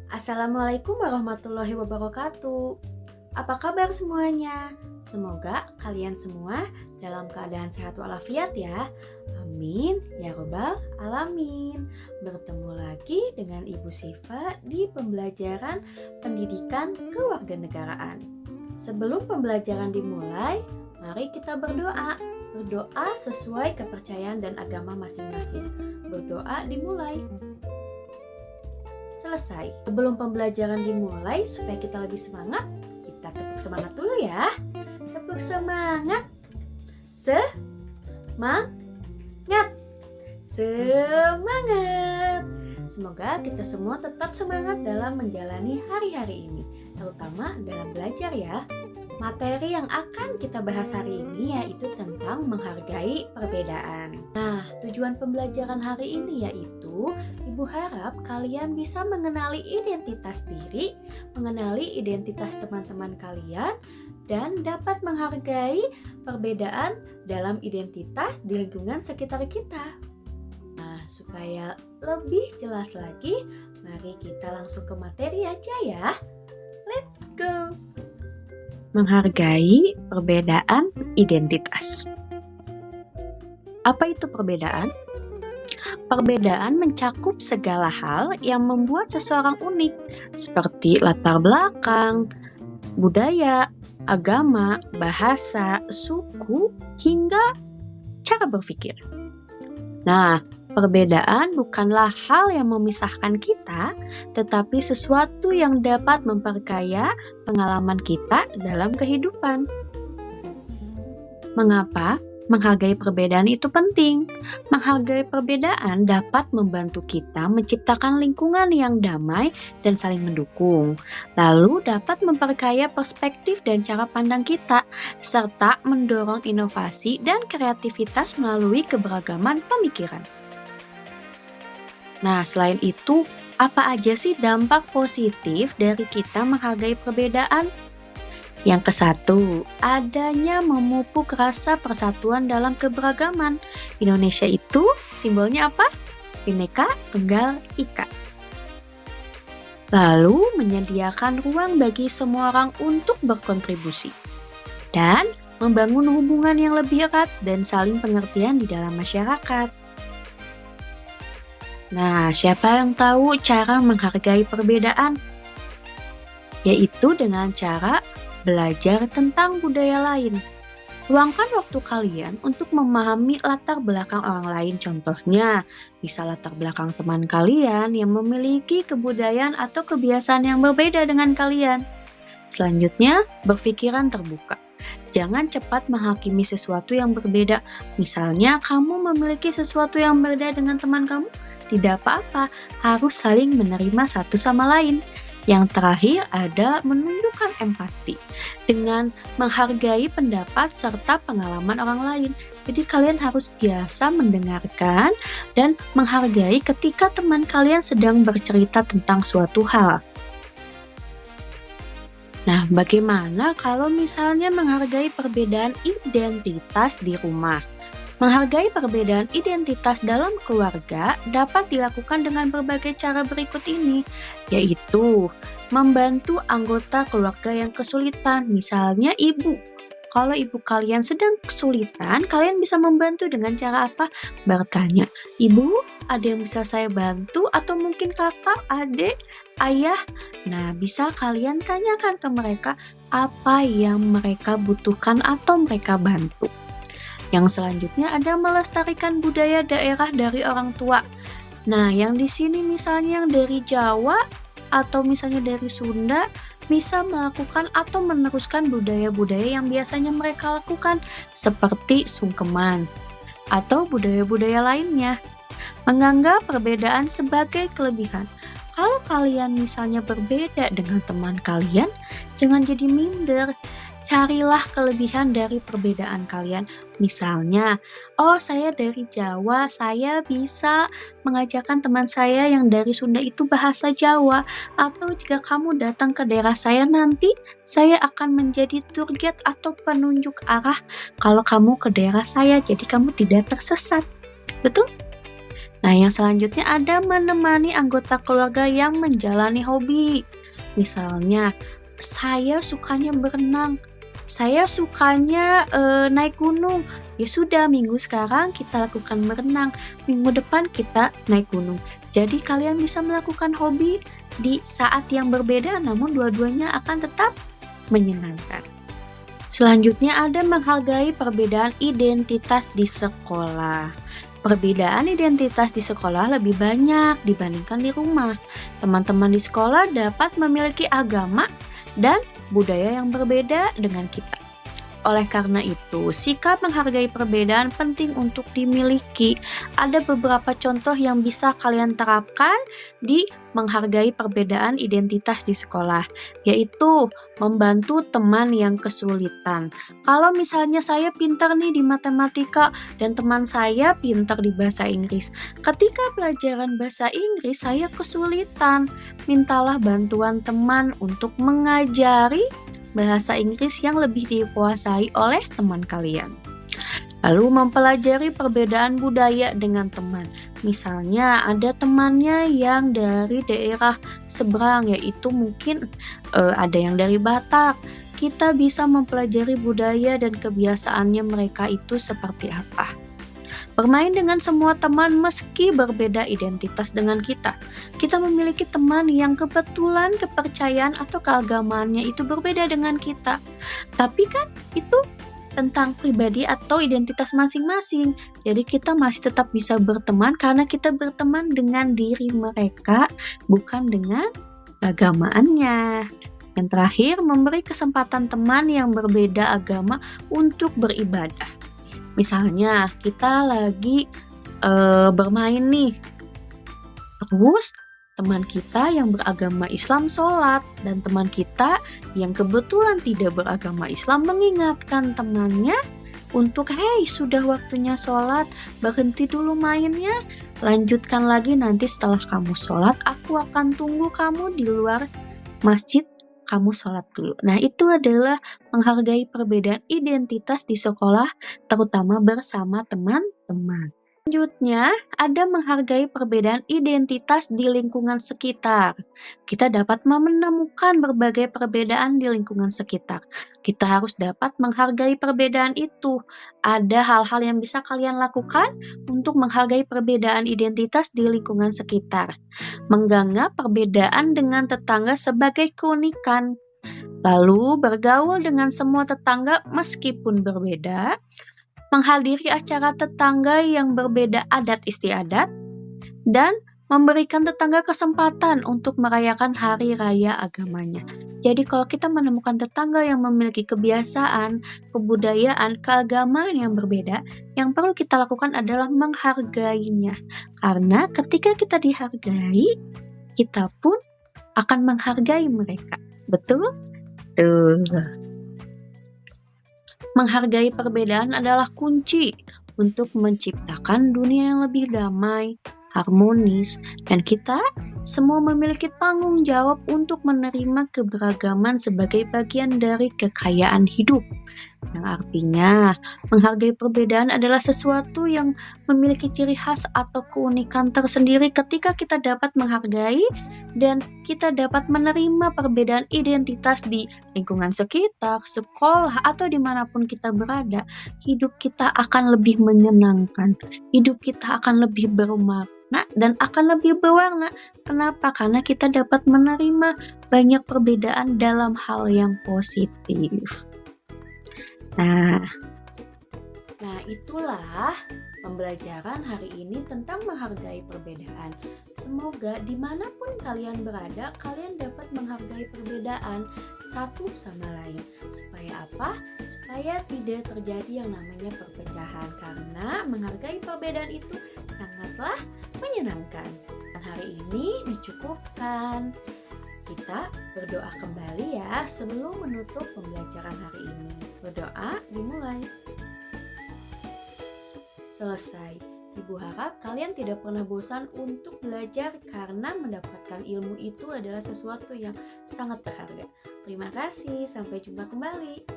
Assalamualaikum warahmatullahi wabarakatuh. Apa kabar semuanya? Semoga kalian semua dalam keadaan sehat walafiat ya. Amin ya robbal alamin. Bertemu lagi dengan Ibu Siva di pembelajaran pendidikan kewarganegaraan. Sebelum pembelajaran dimulai, mari kita berdoa. Berdoa sesuai kepercayaan dan agama masing-masing. Berdoa dimulai. Selesai. Sebelum pembelajaran dimulai, supaya kita lebih semangat, kita tepuk semangat dulu ya. Tepuk semangat. Semangat. Semangat. Semoga kita semua tetap semangat dalam menjalani hari-hari ini, terutama dalam belajar ya. Materi yang akan kita bahas hari ini yaitu tentang menghargai perbedaan. Nah, tujuan pembelajaran hari ini yaitu Ibu harap kalian bisa mengenali identitas diri, mengenali identitas teman-teman kalian, dan dapat menghargai perbedaan dalam identitas di lingkungan sekitar kita. Nah, supaya lebih jelas lagi, mari kita langsung ke materi aja ya. Let's go! Menghargai perbedaan identitas. Apa itu perbedaan? Perbedaan mencakup segala hal yang membuat seseorang unik, seperti latar belakang, budaya, agama, bahasa, suku, hingga cara berpikir. Nah, perbedaan bukanlah hal yang memisahkan kita, tetapi sesuatu yang dapat memperkaya pengalaman kita dalam kehidupan. Mengapa menghargai perbedaan itu penting? Menghargai perbedaan dapat membantu kita menciptakan lingkungan yang damai dan saling mendukung, lalu dapat memperkaya perspektif dan cara pandang kita, serta mendorong inovasi dan kreativitas melalui keberagaman pemikiran. Nah, selain itu, apa aja sih dampak positif dari kita menghargai perbedaan? Yang ke-1, adanya memupuk rasa persatuan dalam keberagaman. Indonesia itu simbolnya apa? Bhinneka Tunggal Ika. Lalu menyediakan ruang bagi semua orang untuk berkontribusi. Dan membangun hubungan yang lebih erat dan saling pengertian di dalam masyarakat. Nah, siapa yang tahu cara menghargai perbedaan? Yaitu dengan cara belajar tentang budaya lain. Luangkan waktu kalian untuk memahami latar belakang orang lain. Contohnya, bisa latar belakang teman kalian yang memiliki kebudayaan atau kebiasaan yang berbeda dengan kalian. Selanjutnya, berpikiran terbuka. Jangan cepat menghakimi sesuatu yang berbeda. Misalnya, kamu memiliki sesuatu yang berbeda dengan teman kamu, tidak apa-apa, harus saling menerima satu sama lain. Yang terakhir ada menunjukkan empati dengan menghargai pendapat serta pengalaman orang lain. Jadi kalian harus biasa mendengarkan dan menghargai ketika teman kalian sedang bercerita tentang suatu hal. Nah, bagaimana kalau misalnya menghargai perbedaan identitas di rumah? Menghargai perbedaan identitas dalam keluarga dapat dilakukan dengan berbagai cara berikut ini, yaitu membantu anggota keluarga yang kesulitan, misalnya ibu. Kalau ibu kalian sedang kesulitan, kalian bisa membantu dengan cara apa? Bertanya, "Ibu, ada yang bisa saya bantu?" Atau mungkin kakak, adik, ayah. Nah, bisa kalian tanyakan ke mereka apa yang mereka butuhkan atau mereka bantu. Yang selanjutnya ada melestarikan budaya daerah dari orang tua. Nah, yang di sini misalnya yang dari Jawa atau misalnya dari Sunda bisa melakukan atau meneruskan budaya-budaya yang biasanya mereka lakukan seperti sungkeman atau budaya-budaya lainnya. Menganggap perbedaan sebagai kelebihan. Kalau kalian misalnya berbeda dengan teman kalian, jangan jadi minder. Carilah kelebihan dari perbedaan kalian. Misalnya, oh saya dari Jawa, saya bisa mengajarkan teman saya yang dari Sunda itu bahasa Jawa. Atau jika kamu datang ke daerah saya nanti, saya akan menjadi tour guide atau penunjuk arah kalau kamu ke daerah saya, jadi kamu tidak tersesat. Betul? Nah, yang selanjutnya ada menemani anggota keluarga yang menjalani hobi. Misalnya, saya sukanya berenang, saya sukanya naik gunung. Ya sudah, minggu sekarang kita lakukan berenang, minggu depan kita naik gunung. Jadi kalian bisa melakukan hobi di saat yang berbeda, namun dua-duanya akan tetap menyenangkan. Selanjutnya ada menghargai perbedaan identitas di sekolah. Perbedaan identitas di sekolah lebih banyak dibandingkan di rumah. Teman-teman di sekolah dapat memiliki agama dan budaya yang berbeda dengan kita. Oleh karena itu, sikap menghargai perbedaan penting untuk dimiliki. Ada beberapa contoh yang bisa kalian terapkan di menghargai perbedaan identitas di sekolah, yaitu membantu teman yang kesulitan. Kalau misalnya saya pintar nih di matematika dan teman saya pintar di bahasa Inggris. Ketika pelajaran bahasa Inggris saya kesulitan, mintalah bantuan teman untuk mengajari bahasa Inggris yang lebih dikuasai oleh teman kalian. Lalu mempelajari perbedaan budaya dengan teman. Misalnya ada temannya yang dari daerah seberang, yaitu mungkin ada yang dari Batak. Kita bisa mempelajari budaya dan kebiasaannya mereka itu seperti apa. Bermain dengan semua teman meski berbeda identitas dengan kita. Kita memiliki teman yang kebetulan kepercayaan atau keagamaannya itu berbeda dengan kita. Tapi kan itu tentang pribadi atau identitas masing-masing. Jadi kita masih tetap bisa berteman karena kita berteman dengan diri mereka, bukan dengan agamaannya. Yang terakhir, memberi kesempatan teman yang berbeda agama untuk beribadah. Misalnya kita lagi bermain nih, terus teman kita yang beragama Islam sholat dan teman kita yang kebetulan tidak beragama Islam mengingatkan temannya untuk "Hei, sudah waktunya sholat, berhenti dulu mainnya, lanjutkan lagi nanti setelah kamu sholat, aku akan tunggu kamu di luar masjid, kamu sholat dulu." Nah, itu adalah menghargai perbedaan identitas di sekolah, terutama bersama teman-teman. Selanjutnya, ada menghargai perbedaan identitas di lingkungan sekitar. Kita dapat menemukan berbagai perbedaan di lingkungan sekitar. Kita harus dapat menghargai perbedaan itu. Ada hal-hal yang bisa kalian lakukan untuk menghargai perbedaan identitas di lingkungan sekitar. Menganggap perbedaan dengan tetangga sebagai keunikan. Lalu bergaul dengan semua tetangga meskipun berbeda. Menghadiri acara tetangga yang berbeda adat istiadat, dan memberikan tetangga kesempatan untuk merayakan hari raya agamanya. Jadi kalau kita menemukan tetangga yang memiliki kebiasaan, kebudayaan, keagamaan yang berbeda, yang perlu kita lakukan adalah menghargainya. Karena ketika kita dihargai, kita pun akan menghargai mereka. Betul? Tuh. Menghargai perbedaan adalah kunci untuk menciptakan dunia yang lebih damai, harmonis, dan kita semua memiliki tanggung jawab untuk menerima keberagaman sebagai bagian dari kekayaan hidup. Yang artinya, menghargai perbedaan adalah sesuatu yang memiliki ciri khas atau keunikan tersendiri ketika kita dapat menghargai dan kita dapat menerima perbedaan identitas di lingkungan sekitar, sekolah, atau dimanapun kita berada. Hidup kita akan lebih menyenangkan, hidup kita akan lebih bermakna dan akan lebih berwarna. Kenapa? Karena kita dapat menerima banyak perbedaan dalam hal yang positif. Nah, itulah pembelajaran hari ini tentang menghargai perbedaan. Semoga dimanapun kalian berada, kalian dapat menghargai perbedaan satu sama lain. Supaya apa? Supaya tidak terjadi yang namanya perpecahan. Karena menghargai perbedaan itu sangatlah menyenangkan. Dan hari ini dicukupkan. Kita berdoa kembali ya sebelum menutup pembelajaran hari ini. Berdoa dimulai. Selesai. Ibu harap kalian tidak pernah bosan untuk belajar karena mendapatkan ilmu itu adalah sesuatu yang sangat berharga. Terima kasih, sampai jumpa kembali.